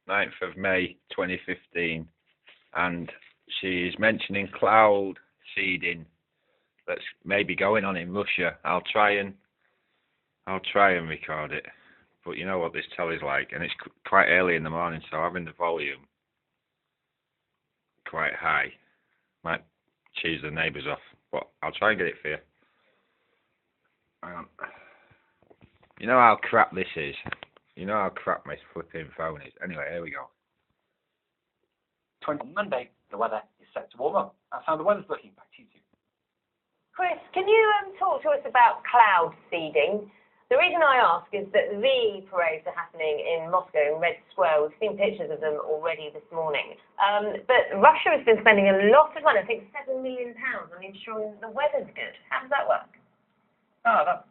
9th of May 2015, and she's mentioning cloud seeding that's maybe going on in Russia. I'll try and record it, but you know what this telly's like, and it's quite early in the morning, so having the volume quite high might cheese the neighbours off, but I'll try and get it for you. Hang on. You know how crap this is? You know how crap my flipping phone is? Anyway, here we go. On Monday, the weather is set to warm up. That's how the weather's looking. Back to you two. Chris, can you talk to us about cloud seeding? The reason I ask is that the parades are happening in Moscow, in Red Square. We've seen pictures of them already this morning. But Russia has been spending a lot of money, I think £7 million, on ensuring the weather's good. How does that work?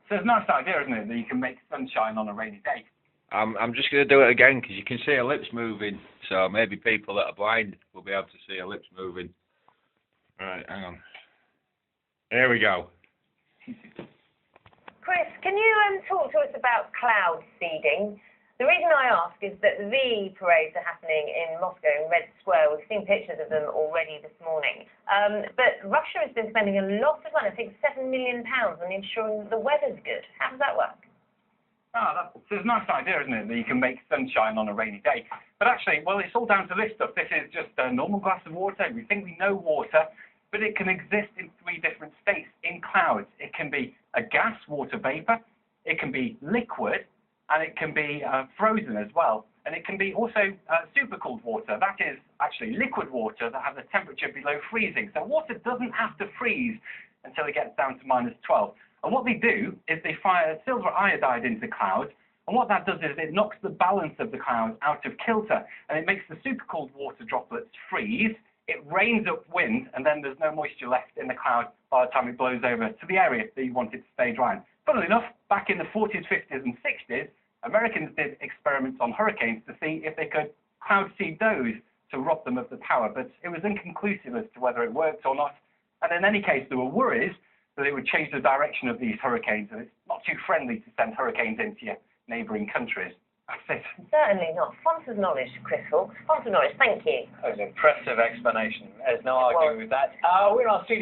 So it's a nice idea, isn't it, that you can make sunshine on a rainy day? I'm just going to do it again because you can see her lips moving, so maybe people that are blind will be able to see her lips moving. Right, hang on. Here we go. Chris, can you talk to us about cloud seeding? The reason I ask is that the parades are happening in Moscow, in Red Square. We've seen pictures of them already this morning. But Russia has been spending a lot of money, I think £7 million, on ensuring the weather's good. How does that work? So it's a nice idea, isn't it, that you can make sunshine on a rainy day? But actually, well, it's all down to this stuff. This is just a normal glass of water. We think we know water, but it can exist in 3 different states in clouds. It can be a gas, water vapor, it can be liquid, and it can be frozen as well. And it can be also supercooled water. That is actually liquid water that has a temperature below freezing. So water doesn't have to freeze until it gets down to -12. And what they do is they fire silver iodide into clouds, and what that does is it knocks the balance of the clouds out of kilter, and it makes the supercooled water droplets freeze. It rains up wind, and then there's no moisture left in the cloud by the time it blows over to the area that you want it to stay dry. Funnily enough, back in the 40s, 50s, and 60s, Americans did experiments on hurricanes to see if they could cloud seed those to rob them of the power, but it was inconclusive as to whether it worked or not. And in any case, there were worries that it would change the direction of these hurricanes, and it's not too friendly to send hurricanes into your neighbouring countries. That's it. Certainly not. Font of knowledge, Chris Hawkes. Font of knowledge, thank you. That was an impressive explanation. There's no arguing with that. We're on studio.